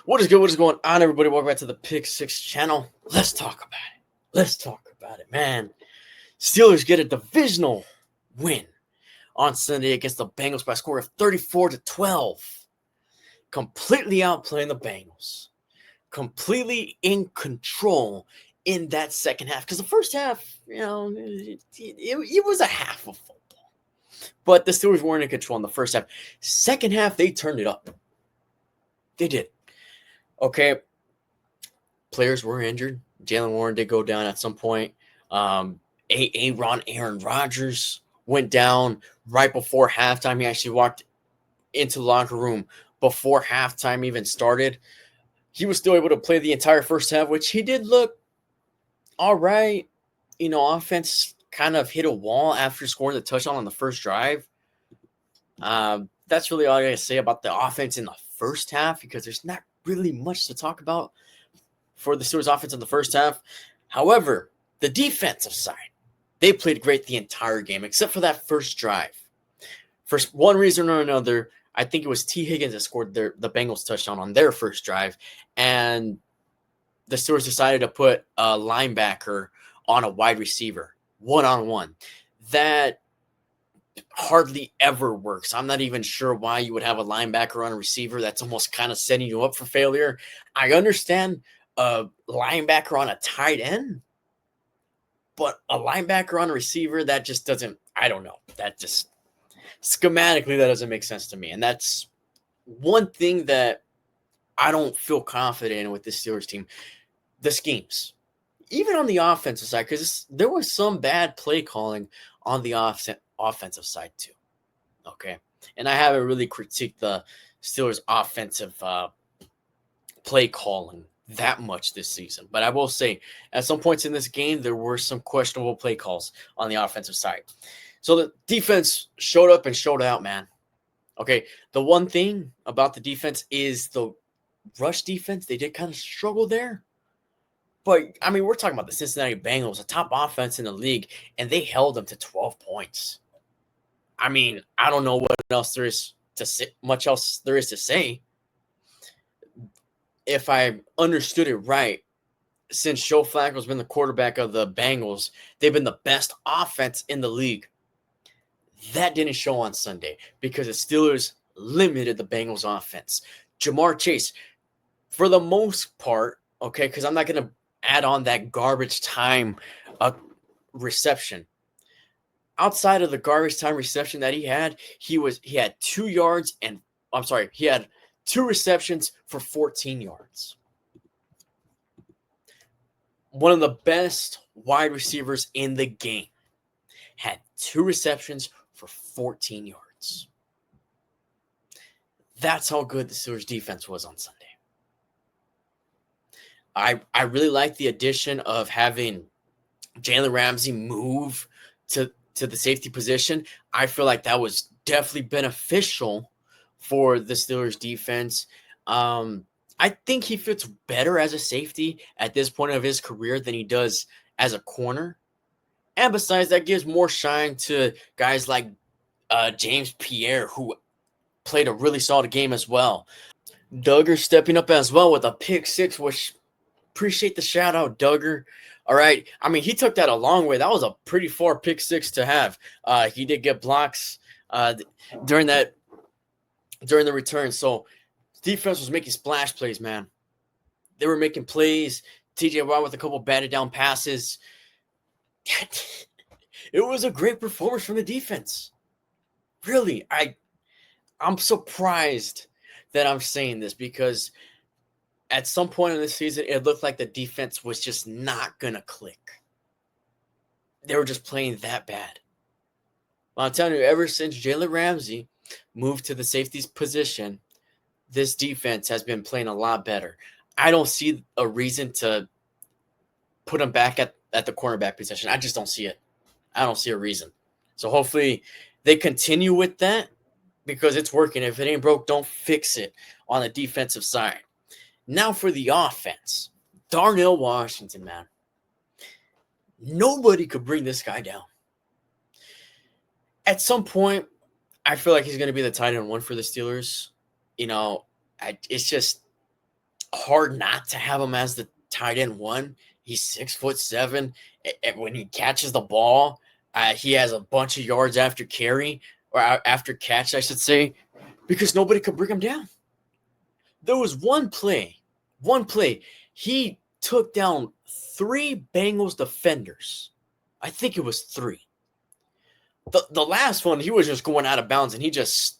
What is good? What is going on, everybody? Welcome back to the Pick Six channel. Let's talk about it. Man. Steelers get a divisional win on Sunday against the Bengals by a score of 34-12. Completely outplaying the Bengals. Completely in control in that second half. Because the first half, it was a half of football. But the Steelers weren't in control in the first half. Second half, they turned it up. They did. Okay, players were injured. Jalen Warren did go down at some point. Aaron Rodgers went down right before halftime. He actually walked into the locker room before halftime even started. He was still able to play the entire first half, which he did look all right. Offense kind of hit a wall after scoring the touchdown on the first drive. That's really all I got to say about the offense in the first half, because there's not really much to talk about for the Steelers offense in the first half. However, the defensive side, they played great the entire game, except for that first drive. For one reason or another, I think it was T. Higgins that scored the Bengals touchdown on their first drive, and the Steelers decided to put a linebacker on a wide receiver, one-on-one. That hardly ever works. I'm not even sure why you would have a linebacker on a receiver. That's almost kind of setting you up for failure. I understand a linebacker on a tight end, but a linebacker on a receiver, that just doesn't, I don't know. That just, schematically, that doesn't make sense to me. And that's one thing that I don't feel confident in with this Steelers team. The schemes. Even on the offensive side, because there was some bad play calling on the offensive side too. Okay. And I haven't really critiqued the Steelers' offensive play calling that much this season. But I will say, at some points in this game, there were some questionable play calls on the offensive side. So the defense showed up and showed out, man. Okay, the one thing about the defense is the rush defense. They did kind of struggle there. But, I mean, we're talking about the Cincinnati Bengals, a top offense in the league, and they held them to 12 points. I mean, I don't know what else there is to say, much else there is to say. If I understood it right, since Joe Flacco's been the quarterback of the Bengals, they've been the best offense in the league. That didn't show on Sunday because the Steelers limited the Bengals offense. Jamar Chase, for the most part, okay, because I'm not going to add on that garbage time reception. Outside of the garbage time reception that he had 2 yards and he had 2 receptions for 14 yards. One of the best wide receivers in the game had 2 receptions for 14 yards. That's how good the Steelers defense was on Sunday. I really like the addition of having Jalen Ramsey move to the safety position. I feel like that was definitely beneficial for the Steelers defense. I think he fits better as a safety at this point of his career than he does as a corner. And besides, that gives more shine to guys like James Pierre, who played a really solid game as well. Duggar stepping up as well with a pick six, which appreciate the shout out, Duggar. All right. I mean, he took that a long way. That was a pretty far pick six to have. He did get blocks during the return. So defense was making splash plays, man. They were making plays. TJ Watt with a couple batted down passes. It was a great performance from the defense. Really, I'm surprised that I'm saying this, because at some point in this season, it looked like the defense was just not going to click. They were just playing that bad. Well, I'm telling you, ever since Jalen Ramsey moved to the safeties position, this defense has been playing a lot better. I don't see a reason to put him back at the cornerback position. I just don't see it. I don't see a reason. So hopefully they continue with that, because it's working. If it ain't broke, don't fix it on the defensive side. Now for the offense. Darnell Washington, man. Nobody could bring this guy down. At some point, I feel like he's going to be the tight end one for the Steelers. It's just, hard not to have him as the tight end one. He's 6'7", and when he catches the ball, he has a bunch of yards after carry or after catch, I should say, because nobody could bring him down. There was one play. He took down 3 Bengals defenders. I think it was 3. The last one, he was just going out of bounds, and he just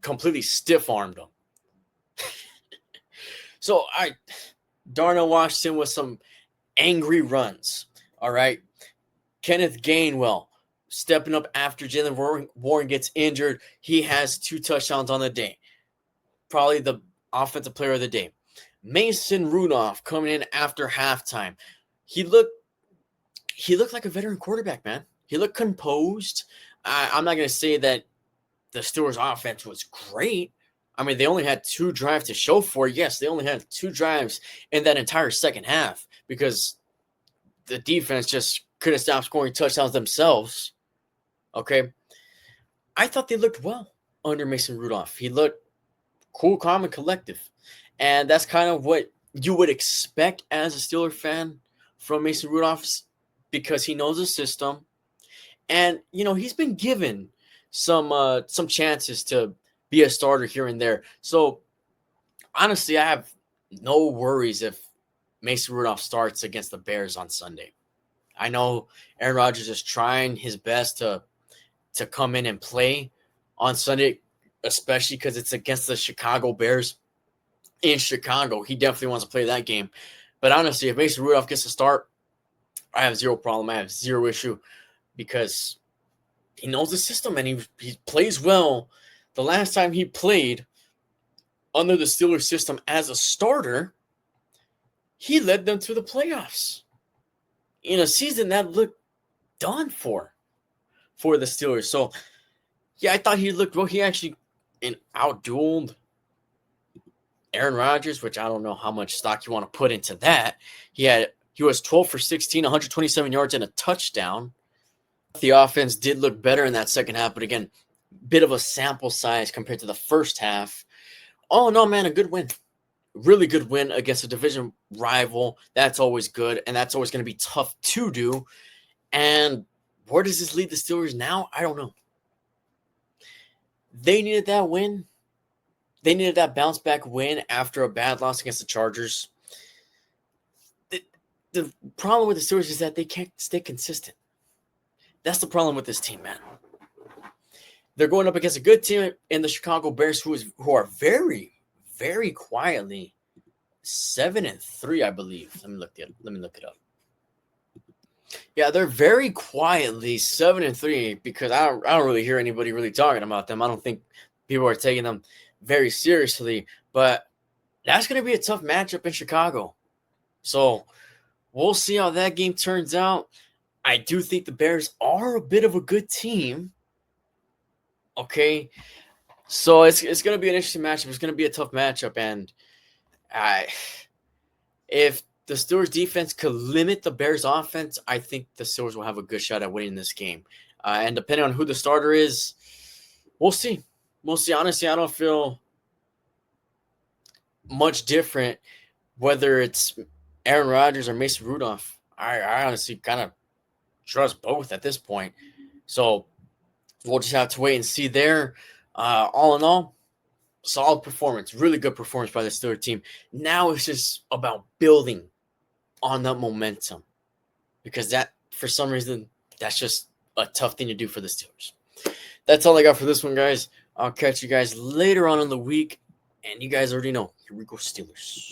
completely stiff-armed him. So, Darnell Washington with some angry runs, all right? Kenneth Gainwell stepping up after Jalen Warren gets injured. He has 2 touchdowns on the day. Probably the offensive player of the day. Mason Rudolph coming in after halftime. He looked like a veteran quarterback, man. He looked composed. I'm not going to say that the Steelers' offense was great. I mean, they only had 2 drives to show for it. Yes, they only had 2 drives in that entire second half because the defense just couldn't stop scoring touchdowns themselves. Okay. I thought they looked well under Mason Rudolph. He looked cool, calm, and collective. And that's kind of what you would expect as a Steeler fan from Mason Rudolph because he knows the system. And, he's been given some chances to be a starter here and there. So, honestly, I have no worries if Mason Rudolph starts against the Bears on Sunday. I know Aaron Rodgers is trying his best to come in and play on Sunday, especially because it's against the Chicago Bears in Chicago. He definitely wants to play that game. But honestly, if Mason Rudolph gets to start, I have zero problem. I have zero issue because he knows the system and he plays well. The last time he played under the Steelers system as a starter, he led them to the playoffs in a season that looked done for the Steelers. So, yeah, I thought he looked well. He actually outdueled Aaron Rodgers, which I don't know how much stock you want to put into that. He was 12 for 16, 127 yards and a touchdown. The offense did look better in that second half, but again, bit of a sample size compared to the first half. All in all, man, a good win. Really good win against a division rival. That's always good, and that's always going to be tough to do. And where does this lead the Steelers now? I don't know. They needed that win. They needed that bounce-back win after a bad loss against the Chargers. The problem with the Steelers is that they can't stay consistent. That's the problem with this team, man. They're going up against a good team in the Chicago Bears who are very, very quietly 7-3, I believe. Let me look it up. Yeah, they're very quietly 7-3 because I don't really hear anybody really talking about them. I don't think people are taking them very seriously, but that's going to be a tough matchup in Chicago. So we'll see how that game turns out. I do think the Bears are a bit of a good team. Okay, so it's going to be an interesting matchup. It's going to be a tough matchup, and if the Steelers defense could limit the Bears offense, I think the Steelers will have a good shot at winning this game. And depending on who the starter is, we'll see. We'll see. Honestly, I don't feel much different whether it's Aaron Rodgers or Mason Rudolph. I honestly kind of trust both at this point. So we'll just have to wait and see there. All in all, solid performance. Really good performance by the Steelers team. Now it's just about building on that momentum because that, for some reason, that's just a tough thing to do for the Steelers. That's all I got for this one, guys. I'll catch you guys later on in the week. And you guys already know, here we go, Steelers.